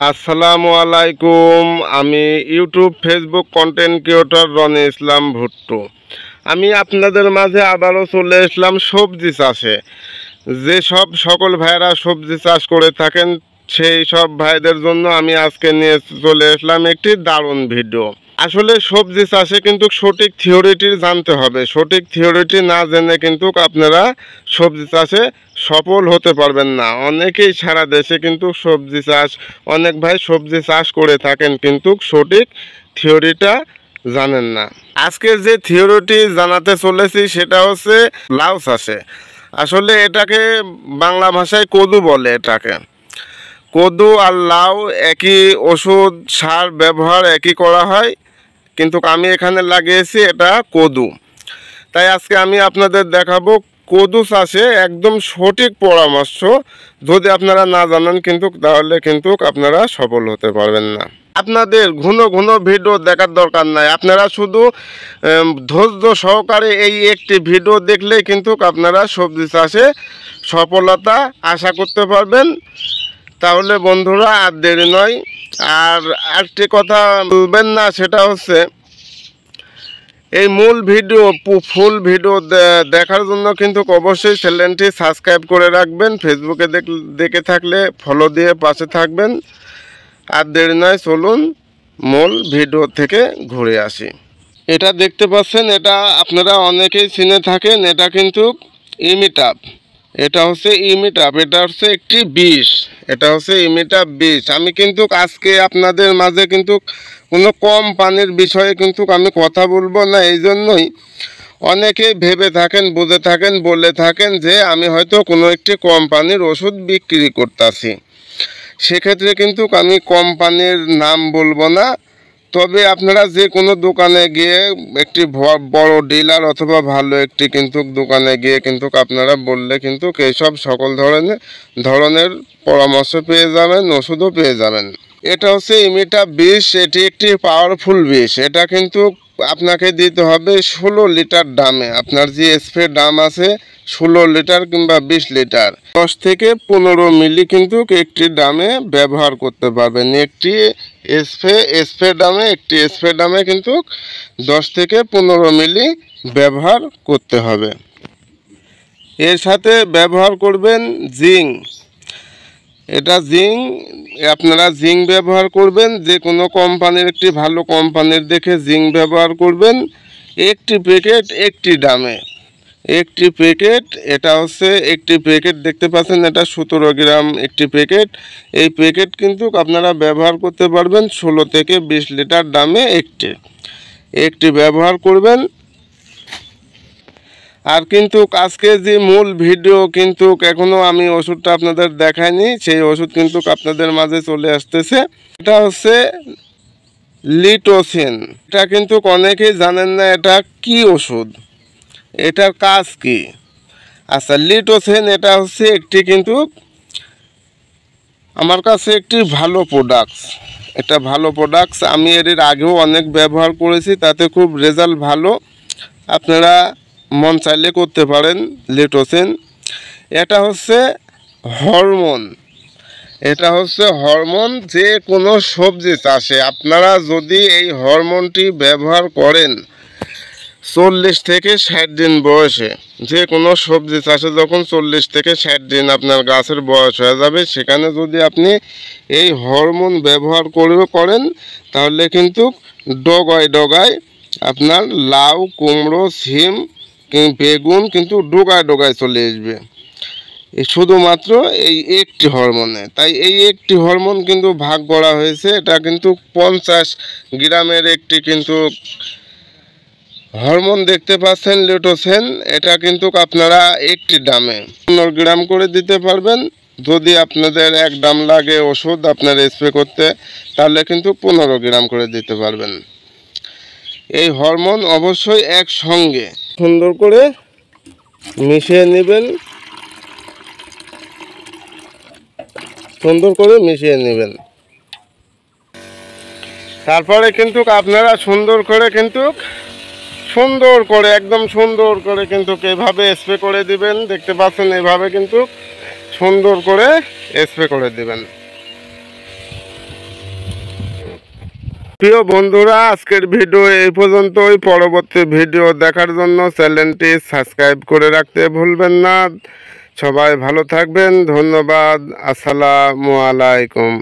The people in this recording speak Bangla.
আসসালামু আলাইকুম। আমি YouTube Facebook content creator Roni Islam Bhuttu. আমি আপনাদের মাঝে আবারও চলে আসলাম সবজি চাষে। যেসব সকল ভাইরা সবজি চাষ করে থাকেন সেই সব ভাইদের জন্য আমি আজকে নিয়ে চলে আসলাম একটি দারুণ ভিডিও। আসলে সবজি চাষে কিন্তু সঠিক থিওরিটি জানতে হবে। সঠিক থিওরিটি না জেনে কিন্তু আপনারা সবজি চাষে সফল হতে পারবেন না। অনেকেই সারা দেশে কিন্তু সবজি চাষ, অনেক ভাই সবজি চাষ করে থাকেন কিন্তু সঠিক থিওরিটা জানেন না। আজকে যে থিওরিটি জানাতে চলেছি সেটা হচ্ছে লাউ চাষে। আসলে এটাকে বাংলা ভাষায় কদু বলে। এটাকে কদু আর লাউ একই ওষুধ সার ব্যবহার একই করা হয়, কিন্তু আমি এখানে লাগিয়েছি এটা কদু। তাই আজকে আমি আপনাদের দেখাবো কদু চাষে একদম সঠিক পরামর্শ। যদি আপনারা না জানেন কিন্তু তাহলে কিন্তু আপনারা সফল হতে পারবেন না। আপনাদের ঘন ঘন ভিডিও দেখার দরকার নাই। আপনারা শুধু ধৈর্য সহকারে এই একটি ভিডিও দেখলেই কিন্তু আপনারা সবজি চাষে সফলতা আশা করতে পারবেন। তাহলে বন্ধুরা আর দেরি নয়। আর একটি কথা বলবেন না, সেটা হচ্ছে এই মূল ভিডিও ফুল ভিডিও দেখার জন্য কিন্তু অবশ্যই চ্যানেলটি সাবস্ক্রাইব করে রাখবেন। ফেসবুকে দেখে থাকলে ফলো দিয়ে পাশে থাকবেন। আর দেরি নয়, চলুন মূল ভিডিও থেকে ঘুরে আসি। এটা দেখতে পাচ্ছেন, এটা আপনারা অনেকেই চিনে থাকেন। এটা কিন্তু ইমিটাপ। এটা হচ্ছে ইমিটাপ, এটা হচ্ছে একটি বিষ। এটা হচ্ছে ইমিটাপ বিষ। আমি কিন্তু আজকে আপনাদের মাঝে কিন্তু কোনো কোম্পানির বিষয়ে কিন্তু আমি কথা বলবো না। এই জন্যই অনেকেই ভেবে থাকেন, বুঝে থাকেন, বলে থাকেন যে আমি হয়তো কোনো একটি কোম্পানির ওষুধ বিক্রি করতেছি। সেক্ষেত্রে কিন্তু আমি কোম্পানির নাম বলবো না। তবে আপনারা যে কোনো দোকানে গিয়ে একটি বড় ডিলার অথবা ভালো একটি কিন্তু দোকানে গিয়ে কিন্তু আপনারা বললে কিন্তু এইসব সকল ধরনের পরামর্শ পেয়ে যাবেন, ওষুধও পেয়ে যাবেন। এটা হচ্ছে ইমিটা বিষ। এটি একটি পাওয়ারফুল বিষ। এটা কিন্তু আপনাকে দিতে হবে 16 লিটার ড্রামে। আপনার যে স্প্রে ড্রাম আছে 16 লিটার কিংবা 20 লিটার, 10 থেকে 15 মিলি কিন্তু একটি ড্রামে ব্যবহার করতে পারবেন। একটি স্প্রে ড্রামে কিন্তু 10 থেকে 15 মিলি ব্যবহার করতে হবে। এর সাথে ব্যবহার করবেন জিঙ্ক। এটা জিঙ্ক, আপনারা জিঙ্ক ব্যবহার করবেন। যে কোনো কোম্পানির একটি ভালো কোম্পানির দেখে জিঙ্ক ব্যবহার করবেন। একটি প্যাকেট একটি দামে, একটি প্যাকেট। এটা হচ্ছে একটি প্যাকেট দেখতে পাচ্ছেন, এটা 17 গ্রাম একটি প্যাকেট। এই প্যাকেট কিন্তু আপনারা ব্যবহার করতে পারবেন 16 থেকে 20 লিটার দামে একটি ব্যবহার করবেন। আর কিন্তু আজকে যে মূল ভিডিও কিন্তু এখনও আমি ওষুধটা আপনাদের দেখাইনি, সেই ওষুধ কিন্তু আপনাদের মাঝে চলে আসতেছে। এটা হচ্ছে লিটোসিন। এটা কিন্তু অনেকেই জানেন না এটা কি ওষুধ, এটার কাজ কি। আচ্ছা, লিটোসিন এটা হচ্ছে একটি কিন্তু আমার কাছে একটি ভালো প্রোডাক্টস। এটা ভালো প্রোডাক্টস। আমি এর আগেও অনেক ব্যবহার করেছি, তাতে খুব রেজাল্ট ভালো। আপনারা মন চাইলে করতে পারেন। লিটোসিন এটা হচ্ছে হরমোন। এটা হচ্ছে হরমোন। যে কোনো সবজি চাষে আপনারা যদি এই হরমোনটি ব্যবহার করেন 40 থেকে 60 দিন বয়সে, যে কোনো সবজি চাষে যখন 40 থেকে 60 দিন আপনার গাছের বয়স হয়ে যাবে, সেখানে যদি আপনি এই হরমোন ব্যবহার করেন তাহলে কিন্তু ডগায় আপনার লাউ, কুমড়ো, সিম, বেগুন কিন্তু ডোগায় চলে আসবে শুধুমাত্র এই একটি হরমোনে। তাই এই একটি হরমোন কিন্তু ভাগ করা হয়েছে। এটা কিন্তু 50 গ্রামের একটি কিন্তু হরমোন দেখতে পাচ্ছেন, লিটোসিন। এটা কিন্তু আপনারা একটি দামে 15 গ্রাম করে দিতে পারবেন। যদি আপনাদের 1 গ্রাম লাগে ওষুধ আপনার স্প্রে করতে, তাহলে কিন্তু 15 গ্রাম করে দিতে পারবেন। এই হরমোন অবশ্যই একসঙ্গে সুন্দর করে মিশিয়ে নেবেন, তারপরে কিন্তু আপনারা সুন্দর করে একদম সুন্দর করে কিন্তু এভাবে স্প্রে করে দিবেন। দেখতে পাচ্ছেন, এভাবে কিন্তু সুন্দর করে স্প্রে করে দিবেন। প্রিয় বন্ধুরা, আজকের ভিডিও এই পর্যন্তই। পরবর্তী ভিডিও দেখার জন্য চ্যানেলটি সাবস্ক্রাইব করে রাখতে ভুলবেন না। সবাই ভালো থাকবেন। ধন্যবাদ। আসসালামু আলাইকুম।